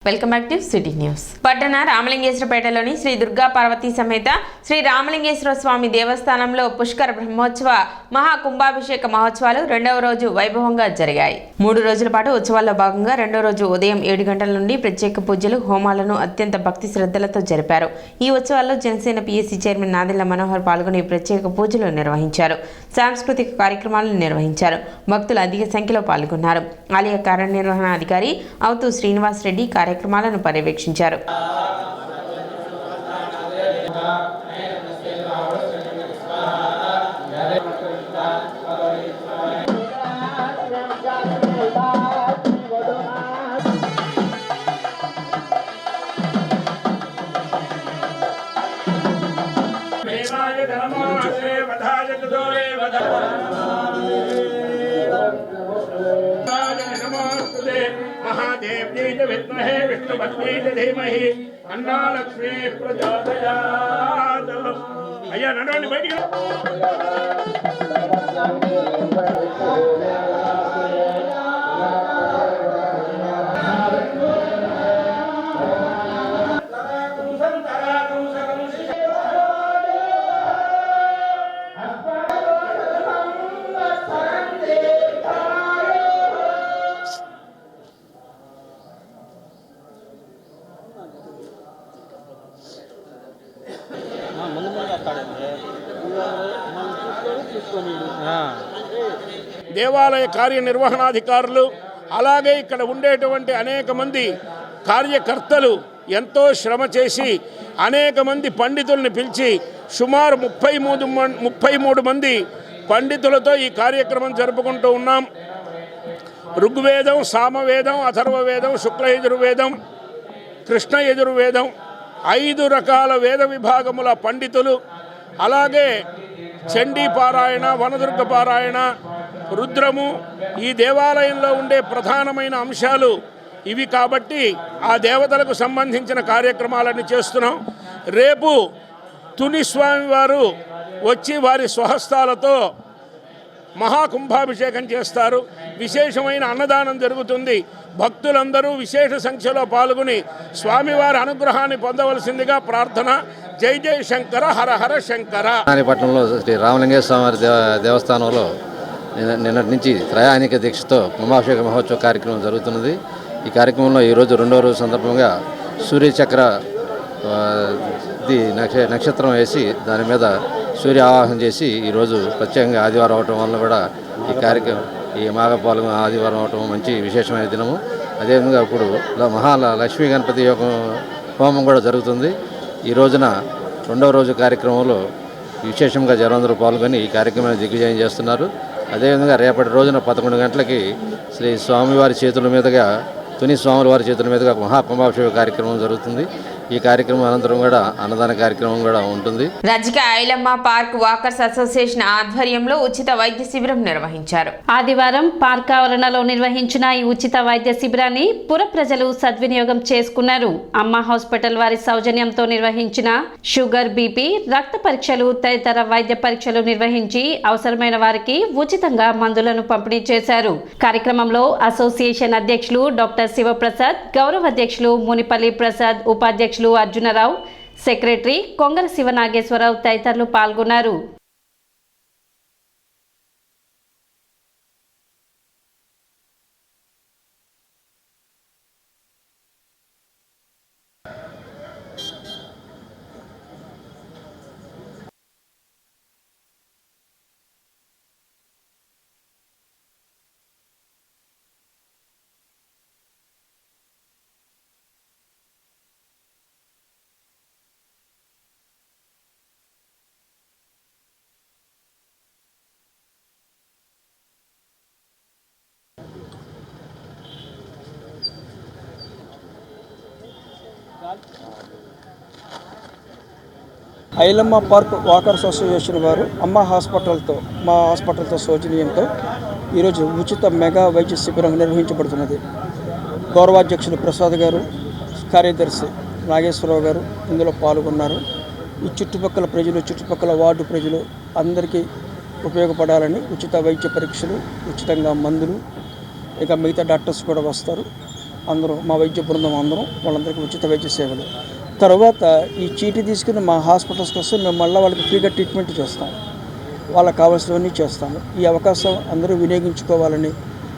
Welcome back to city news. పట్టణ రామలింగేశ్వరపేటలోని శ్రీ దుర్గా పార్వతీ సమేత శ్రీ రామలింగేశ్వర స్వామి దేవస్థానంలో పుష్కర బ్రహ్మోత్సవ మహాకుంభాభిషేక మహోత్సవాలు రెండవ రోజు వైభవంగా జరిగాయి. 3 రోజుల పాటు ఉత్సవాల్లో భాగంగా రెండవ రోజు ఉదయం 7 గంటల నుండి ప్రత్యేక పూజలు, హోమాలను అత్యంత భక్తి శ్రద్ధలతో జరిపారు. ఈ ఉత్సవాల్లో జనసేన పిఎస్సి చైర్మన్ నాదెళ్ల మనోహర్ పాల్గొని ప్రత్యేక పూజలు నిర్వహించారు. సాంస్కృతిక కార్యక్రమాలను నిర్వహించారు. భక్తులు అధిక సంఖ్యలో పాల్గొన్నారు. ఆలయ కార్యనిర్వహణాధికారి అవుతూ శ్రీనివాస్ రెడ్డి కార్యక్రమాలను పర్యవేక్షించారు. महादेव जी विद्महे विष्णुपत्नी धीमहि अन्ना लक्ष्मी प्रचोदयात्। अय्या नडोंडि बयटिकि దేవాలయ కార్యనిర్వహణాధికారులు అలాగే ఇక్కడ ఉండేటువంటి అనేక మంది కార్యకర్తలు ఎంతో శ్రమ చేసి అనేక మంది పండితుల్ని పిలిచి సుమారు 33 మంది పండితులతో ఈ కార్యక్రమం జరుపుకుంటూ ఉన్నాం. ఋగ్వేదం, సామవేదం, అథర్వవేదం, శుక్ల యజుర్వేదం, కృష్ణ యజుర్వేదం 5 రకాల వేద విభాగముల పండితులు, అలాగే చండీ పారాయణ, వనదుర్గ పారాయణ, రుద్రము ఈ దేవాలయంలో ఉండే ప్రధానమైన అంశాలు ఇవి. కాబట్టి ఆ దేవతలకు సంబంధించిన కార్యక్రమాలన్నీ చేస్తున్నాం. రేపు తుని స్వామివారు వచ్చి వారి స్వహస్తాలతో మహాకుంభాభిషేకం చేస్తారు. విశేషమైన అన్నదానం జరుగుతుంది. భక్తులందరూ విశేష సంఖ్యలో పాల్గొని స్వామివారి అనుగ్రహాన్ని పొందవలసిందిగా ప్రార్థన. జై జై శంకర, హర హర శంకర. పట్టణంలో శ్రీ రామలింగేశ్వర స్వామి దేవస్థానంలో నిన్నటి నుంచి త్రయాణిక దీక్షతో కుంభాభిషేక మహోత్సవ కార్యక్రమం జరుగుతున్నది. ఈ కార్యక్రమంలో ఈరోజు రెండవ రోజు సందర్భంగా సూర్యచక్ర నక్షత్రం వేసి దాని మీద సూర్య ఆవాహన చేసి ఈరోజు ప్రత్యేకంగా ఆదివారం అవటం వల్ల కూడా ఈ మాఘపాలెం ఆదివారం అవటం మంచి విశేషమైన దినము. అదేవిధంగా ఇప్పుడు లక్ష్మీ గణపతి యొక్క హోమం కూడా జరుగుతుంది. ఈ రోజున రెండవ రోజు కార్యక్రమంలో విశేషంగా జనందరూ పాల్గొని ఈ కార్యక్రమాన్ని దిగ్విజయం చేస్తున్నారు. అదేవిధంగా రేపటి రోజున 11 గంటలకి శ్రీ స్వామివారి చేతుల మీదుగా తుని స్వామివారి చేతుల మీదుగా మహాకుంభాభిషేక కార్యక్రమం జరుగుతుంది. ఈ కార్యక్రమం అనంతరం కూడా అన్నదాన కార్యక్రమం కూడా ఉంటుంది. రాజకీయ ఐలమ్మ పార్క్ వాకర్స్ అసోసియేషన్ ఆధ్వర్యంలో ఉచిత వైద్య శిబిరం నిర్వహించారు. ఆదివారం పార్క్ ఆవరణలో నిర్వహించిన ఈ ఉచిత వైద్య శిబిరాన్ని పుర ప్రజలు సద్వినియోగం చేసుకున్నారు. అమ్మ హాస్పిటల్ వారి సౌజన్యంతో నిర్వహించిన షుగర్, బీపీ, రక్త పరీక్షలు తదితర వైద్య పరీక్షలు నిర్వహించి అవసరమైన వారికి ఉచితంగా మందులను పంపిణీ చేశారు. కార్యక్రమంలో అసోసియేషన్ అధ్యక్షులు డాక్టర్ శివప్రసాద్, గౌరవ అధ్యక్షులు మునిపల్లి ప్రసాద్, ఉపాధ్యక్షులు అర్జునరావు, సెక్రటరీ కొంగర శివనాగేశ్వరరావు తదితరులు పాల్గొన్నారు. ఐలమ్మ పార్క్ వాకర్స్ అసోసియేషన్ వారు అమ్మ హాస్పిటల్తో మా హాస్పిటల్తో సౌజన్యంతో ఈరోజు ఉచిత మెగా వైద్య శిబిరం నిర్వహించబడుతున్నది. గౌరవాధ్యక్షులు ప్రసాద్ గారు, కార్యదర్శి నాగేశ్వరరావు గారు ఇందులో పాల్గొన్నారు. ఈ చుట్టుపక్కల ప్రజలు, చుట్టుపక్కల వార్డు ప్రజలు అందరికీ ఉపయోగపడాలని ఉచిత వైద్య పరీక్షలు, ఉచితంగా మందులు, ఇక మిగతా డాక్టర్స్ కూడా వస్తారు. అందరూ మా వైద్య బృందం అందరం వాళ్ళందరికీ ఉచిత వైద్య సేవలు. తర్వాత ఈ చీటీ తీసుకుని మా హాస్పిటల్స్కి వస్తే మేము మళ్ళీ వాళ్ళకి ఫ్రీగా ట్రీట్మెంట్ చేస్తాం, వాళ్ళకి కావాల్సినవన్నీ చేస్తాము. ఈ అవకాశం అందరూ వినియోగించుకోవాలని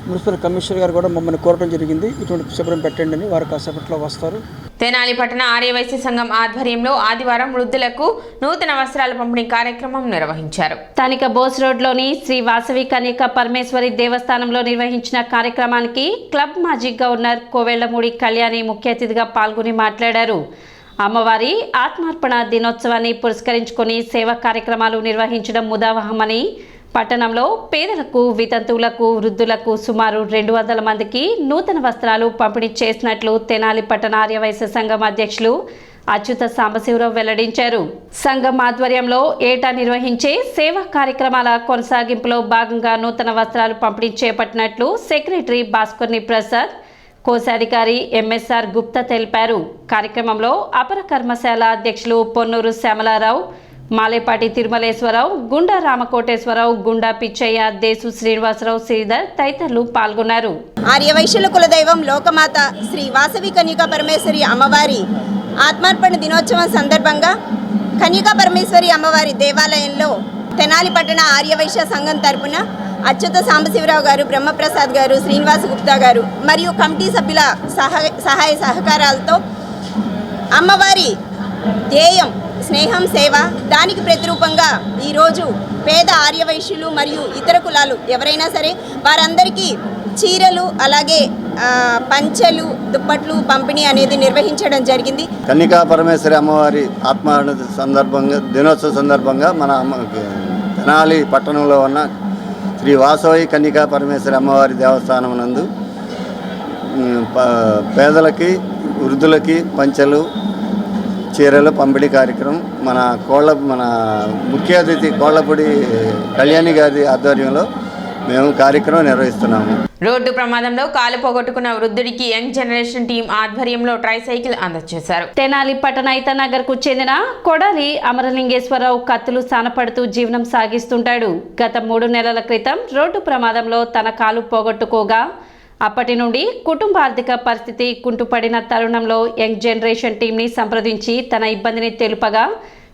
మున్సిపల్ కమిషనర్ గారు కూడా మమ్మల్ని కోరడం జరిగింది. ఇటువంటి శిబిరం పెట్టండి అని. వారు కాసేపట్లో వస్తారు. తెనాలి పట్టణ ఆర్యవైశ్య సంఘం ఆధ్వర్యంలో ఆదివారం వృద్ధులకు నూతన వస్త్రాల పంపిణీ కార్యక్రమం నిర్వహించారు. స్థానిక బోస్ రోడ్లోని శ్రీ వాసవి కన్యక పరమేశ్వరి దేవస్థానంలో నిర్వహించిన కార్యక్రమానికి క్లబ్ మాజీ గవర్నర్ కోవెళ్లమూడి కళ్యాణి ముఖ్య అతిథిగా పాల్గొని మాట్లాడారు. అమ్మవారి ఆత్మార్పణ దినోత్సవాన్ని పురస్కరించుకొని సేవా కార్యక్రమాలు నిర్వహించడం ముదావహమని, పట్టణంలో పేదలకు, వితంతువులకు, వృద్ధులకు సుమారు 200 మందికి నూతన వస్త్రాలు పంపిణీ చేసినట్లు తెనాలి పట్టణ ఆర్యవైశ్య సంఘం అధ్యక్షులు అచ్యుత సాంబశివరావు వెల్లడించారు. సంఘం ఆధ్వర్యంలో ఏటా నిర్వహించే సేవా కార్యక్రమాల కొనసాగింపులో భాగంగా నూతన వస్త్రాలు పంపిణీ చేపట్టినట్లు సెక్రటరీ భాస్కర్ని ప్రసాద్, కోశాధికారి ఎంఎస్ఆర్ గుప్తా తెలిపారు. కార్యక్రమంలో అపర కర్మశాల అధ్యక్షులు పొన్నూరు శ్యామలారావు, మాలేపాటి తిరుమలేశ్వరరావు, గుండా రామకోటేశ్వరరావు, గుండా పిచ్చయ్య, దేశు శ్రీనివాసరావు, శ్రీధర్ తదితరులు పాల్గొన్నారు. ఆర్యవైశ్యుల కులదైవం లోకమాత శ్రీ వాసవి కన్యకా పరమేశ్వరి అమ్మవారి ఆత్మార్పణ దినోత్సవం సందర్భంగా కన్యకా పరమేశ్వరి అమ్మవారి దేవాలయంలో తెనాలి పట్టణ ఆర్యవైశ్య సంఘం తరపున అచ్యుత సాంబశివరావు గారు, బ్రహ్మప్రసాద్ గారు, శ్రీనివాస గుప్తా గారు మరియు కమిటీ సభ్యుల సహాయ సహకారాలతో అమ్మవారి ధ్యేయం స్నేహం సేవ, దానికి ప్రతిరూపంగా ఈరోజు పేద ఆర్యవైశ్యులు మరియు ఇతర కులాలు ఎవరైనా సరే వారందరికీ చీరలు, అలాగే పంచెలు, దుప్పట్లు పంపిణీ అనేది నిర్వహించడం జరిగింది. కన్యకా పరమేశ్వరి అమ్మవారి ఆత్మార్పణ సందర్భంగా దినోత్సవ సందర్భంగా మన తెనాలి పట్టణంలో ఉన్న శ్రీ వాసవి కన్యకా పరమేశ్వరి అమ్మవారి దేవస్థానం నందు పేదలకి, వృద్ధులకి పంచెలు, చీరలు పంపిణీ కార్యక్రమం మన ముఖ్య అతిథి కోళ్లపూడి కళ్యాణి గారి ఆధ్వర్యంలో మేము కార్యక్రమం నిర్వహిస్తున్నాము. రోడ్డు ప్రమాదంలో కాలు పోగొట్టుకున్న వృద్ధుడికి యంగ్ జనరేషన్ టీం ఆధ్వర్యంలో ట్రైసైకిల్ అందజేశారు. తెనాలి పట్టణ నగర్ కు చెందిన కొడాలి అమరలింగేశ్వరరావు కత్తులు సానపడుతూ జీవనం సాగిస్తుంటాడు. గత 3 నెలల క్రితం రోడ్డు ప్రమాదంలో తన కాలు పోగొట్టుకోగా అప్పటి నుండి కుటుంబ ఆర్థిక పరిస్థితి కుంటుపడిన తరుణంలో యంగ్ జనరేషన్ టీంని సంప్రదించి తన ఇబ్బందిని తెలుపగా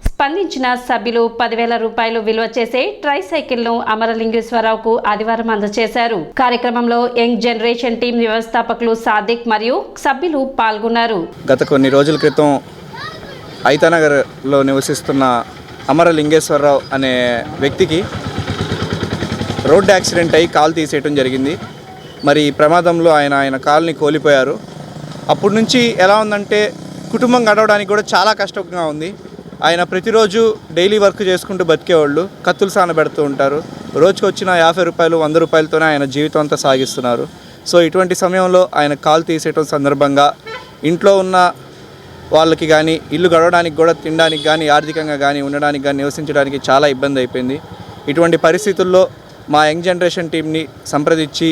స్పందించిన సభ్యులు 10,000 రూపాయలు విలువ చేసే ట్రైసైకిల్ను అమరలింగేశ్వరరావుకు ఆదివారం అందజేశారు. కార్యక్రమంలో యంగ్ జనరేషన్ టీం వ్యవస్థాపకులు సాదిక్ మరియు సభ్యులు పాల్గొన్నారు. గత కొన్ని రోజుల క్రితం ఐతానగర్లో నివసిస్తున్న అమరలింగేశ్వరరావు అనే వ్యక్తికి రోడ్డు యాక్సిడెంట్ అయి కాలు తీసేయడం జరిగింది. మరి ఈ ప్రమాదంలో ఆయన కాలుని కోల్పోయారు. అప్పటి నుంచి ఎలా ఉందంటే కుటుంబం గడవడానికి కూడా చాలా కష్టంగా ఉంది. ఆయన ప్రతిరోజు డైలీ వర్క్ చేసుకుంటూ బతికేవాళ్ళు, కత్తులు సానబెడుతూ ఉంటారు. రోజుకి వచ్చిన 50 రూపాయలు 100 రూపాయలతోనే ఆయన జీవితం అంతా సాగిస్తున్నారు. సో ఇటువంటి సమయంలో ఆయన కాలు తీసేయటం సందర్భంగా ఇంట్లో ఉన్న వాళ్ళకి కానీ, ఇల్లు గడవడానికి కూడా, తినడానికి కానీ, ఆర్థికంగా కానీ, ఉండడానికి కానీ, నివసించడానికి చాలా ఇబ్బంది అయిపోయింది. ఇటువంటి పరిస్థితుల్లో మా యంగ్ జనరేషన్ టీంని సంప్రదించి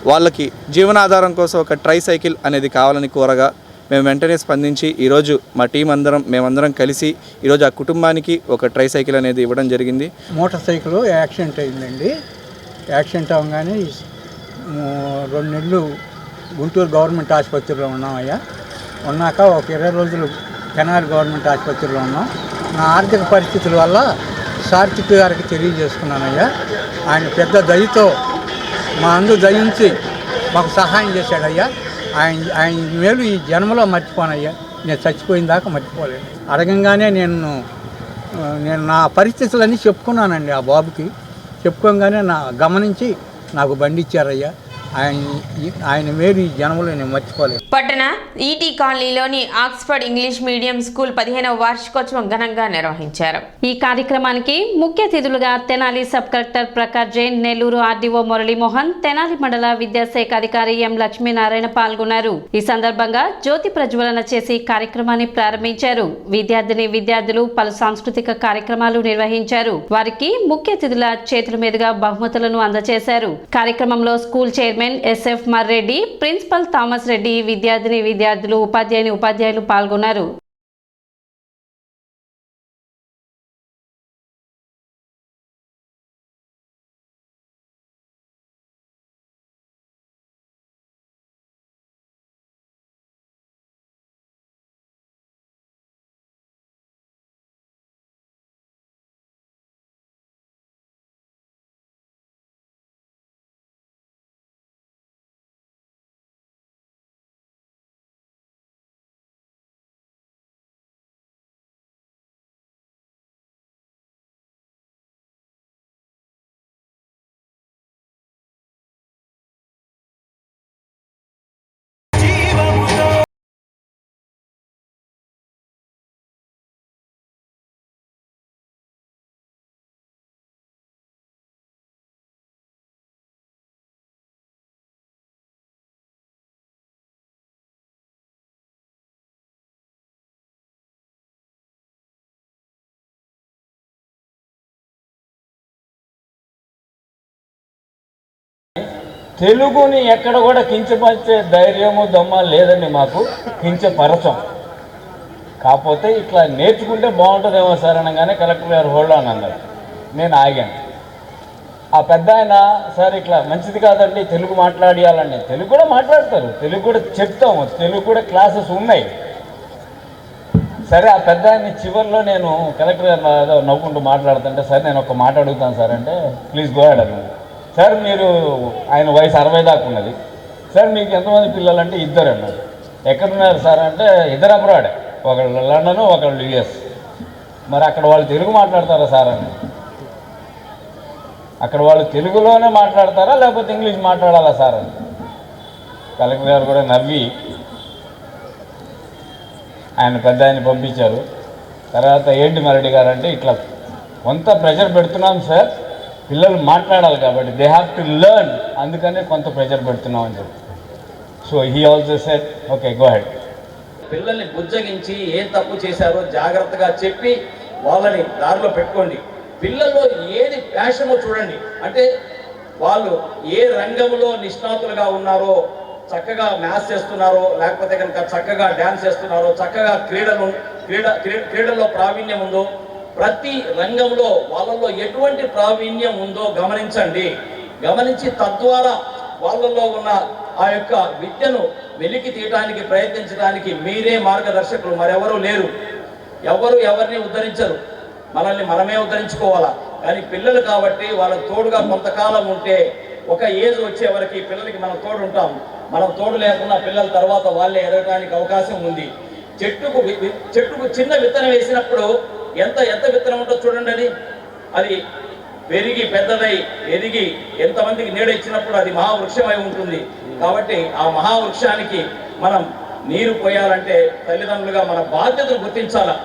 వాళ్ళకి జీవనాధారం కోసం ఒక ట్రైసైకిల్ అనేది కావాలని కోరగా మేము వెంటనే స్పందించి ఈరోజు మా టీం మేమందరం కలిసి ఈరోజు ఆ కుటుంబానికి ఒక ట్రైసైకిల్ అనేది ఇవ్వడం జరిగింది. మోటార్ సైకిల్ యాక్సిడెంట్ అయిందండి. యాక్సిడెంట్ అవ్వగానే 2 నెలలు గుంటూరు గవర్నమెంట్ ఆసుపత్రిలో ఉన్నామయ్యా. ఉన్నాక ఒక 20 రోజులు తెనాలి గవర్నమెంట్ ఆసుపత్రిలో ఉన్నాం. నా ఆర్థిక పరిస్థితుల వల్ల సార్థిక్ గారికి తెలియజేసుకున్నానయ్యా. ఆయన పెద్ద దయతో మా అందు దయించి మాకు సహాయం చేశాడయ్యా. ఆయన మేలు ఈ జన్మలో మర్చిపోనయ్యా. నేను చచ్చిపోయిన దాకా మర్చిపోలేను. అడగంగానే నేను నా పరిస్థితులన్నీ చెప్పుకున్నానండి. ఆ బాబుకి చెప్పుకోగానే గమనించి నాకు బండి ఇచ్చారయ్యా. ఆయన మేలు ఈ జన్మలో నేను మర్చిపోలేదు. పట్టణ ఈటీ కాలనీలోని ఆక్స్ఫర్డ్ ఇంగ్లీష్ మీడియం స్కూల్ 15వ వార్షికోత్సవం ఘనంగా నిర్వహించారు. ఈ కార్యక్రమానికి ముఖ్య అతిథులుగా Tenali sub collector Prakash Jain, Nellore RDO Muralimohan, Tenali మండల విద్యాశాఖ అధికారి ఎం లక్ష్మీనారాయణ పాల్గొన్నారు. ఈ సందర్భంగా జ్యోతి ప్రజ్వలన చేసి కార్యక్రమాన్ని ప్రారంభించారు. విద్యార్థులు పలు సాంస్కృతిక కార్యక్రమాలు నిర్వహించారు. వారికి ముఖ్య అతిథుల చేతుల మీదుగా బహుమతులను అందజేశారు. కార్యక్రమంలో school chairman SF Marreddy, principal Thomas Reddy, విద్యార్థులు, ఉపాధ్యాయులు పాల్గొన్నారు. తెలుగుని ఎక్కడ కూడా కించపరిచే ధైర్యము దమ్మ లేదండి మాకు, కించపరచం. కాకపోతే ఇట్లా నేర్చుకుంటే బాగుంటుందేమో సార్ అనగానే కలెక్టర్ గారు హోల్డ్ ఆన్ అన్నారు. నేను ఆగాను. ఆ పెద్ద ఆయన సార్ ఇట్లా మంచిది కాదండి తెలుగు మాట్లాడియాలండి. తెలుగు కూడా మాట్లాడతారు, తెలుగు కూడా చెప్తాము, తెలుగు కూడా క్లాసెస్ ఉన్నాయి. సరే ఆ పెద్ద ఆయన చివరిలో నేను కలెక్టర్ గారు ఏదో నవ్వుకుంటూ మాట్లాడుతుంటే సార్ నేను ఒక మాట అడుగుతాను సార్ అంటే ప్లీజ్ గో అహెడ్ అన్నది. సార్ మీరు ఆయన వయసు 60 దాకా ఉన్నది. సార్ మీకు ఎంతమంది పిల్లలు అంటే 2 అన్నారు. ఎక్కడున్నారు సార్ అంటే 2 అబ్రాడ్, ఒకళ్ళు లండన్ ఒకళ్ళు యుఎస్. మరి అక్కడ వాళ్ళు తెలుగు మాట్లాడతారా సార్ అని. అక్కడ వాళ్ళు తెలుగులోనే మాట్లాడతారా లేకపోతే ఇంగ్లీష్ మాట్లాడాలా సార్ అని. కలెక్టర్ గారు కూడా నవ్వి ఆయన పెద్ద ఆయన పంపించారు. తర్వాత ఏంటి మరెడ్డి గారు అంటే ఇట్లా కొంత ప్రెషర్ పెడుతున్నాం సార్, పిల్లలు మాట్లాడాలి కాబట్టి దే హ్యావ్ టు లెర్న్, అందుకనే కొంత ప్రెషర్ పెడుతున్నాం అని చెప్పి. So he also said okay go head. పిల్లల్ని బుజ్జగించి ఏం తప్పు చేశారో జాగ్రత్తగా చెప్పి వాళ్ళని దారిలో పెట్టుకోండి. పిల్లల్లో ఏది ప్యాషనో చూడండి. అంటే వాళ్ళు ఏ రంగంలో నిష్ణాతులుగా ఉన్నారో, చక్కగా మ్యాథ్స్ చేస్తున్నారో, లేకపోతే కనుక చక్కగా డ్యాన్స్ చేస్తున్నారో, చక్కగా క్రీడల్లో ప్రావీణ్యం ఉందో, ప్రతి రంగంలో వాళ్ళల్లో ఎటువంటి ప్రావీణ్యం ఉందో గమనించండి. గమనించి తద్వారా వాళ్ళల్లో ఉన్న ఆ యొక్క విద్యను వెలికి తీయడానికి ప్రయత్నించడానికి మీరే మార్గదర్శకులు, మరెవరూ లేరు. ఎవరు ఎవరిని ఉద్ధరించరు, మనల్ని మనమే ఉద్ధరించుకోవాలా. కానీ పిల్లలు కాబట్టి వాళ్ళకు తోడుగా కొంతకాలం ఉంటే, ఒక ఏజ్ వచ్చే వరకు పిల్లలకి మనం తోడు ఉంటాం. మనం తోడు లేకుండా పిల్లల తర్వాత వాళ్ళే ఎదగడానికి అవకాశం ఉంది. చెట్టుకు చిన్న విత్తనం వేసినప్పుడు ఎంత విత్తనం ఉంటుందో చూడండి. అది పెరిగి పెద్దదై ఎదిగి ఎంతమందికి నీడ ఇచ్చినప్పుడు అది మహావృక్షమై ఉంటుంది. కాబట్టి ఆ మహావృక్షానికి మనం నీరు పోయాలంటే తల్లిదండ్రులుగా మన బాధ్యతను గుర్తించాలా.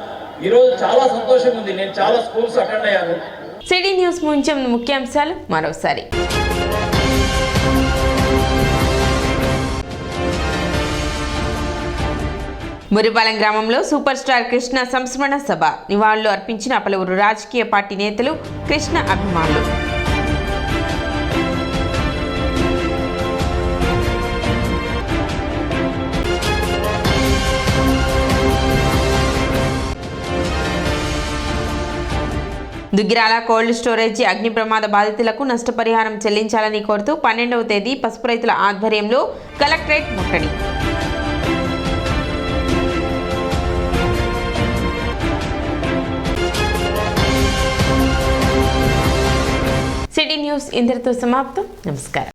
ఈరోజు చాలా సంతోషం ఉంది, నేను చాలా స్కూల్స్ అటెండ్ అయ్యాను. సిటీ న్యూస్ ముంచెం ముఖ్యాంశాలు మరోసారి. మురిపాలెం గ్రామంలో సూపర్ స్టార్ కృష్ణ సంస్మరణ సభ. నివాళులు అర్పించిన పలువురు రాజకీయ పార్టీ నేతలు, కృష్ణ అభిమానులు. దుగ్గిరాల కోల్డ్ స్టోరేజీ అగ్ని ప్రమాద బాధితులకు నష్టపరిహారం చెల్లించాలని కోరుతూ 12వ తేదీ పసుపు రైతుల ఆధ్వర్యంలో కలెక్టరేట్ ముట్టడి. సిటీ న్యూస్ ఇంతటితో సమాప్తం. నమస్కారం.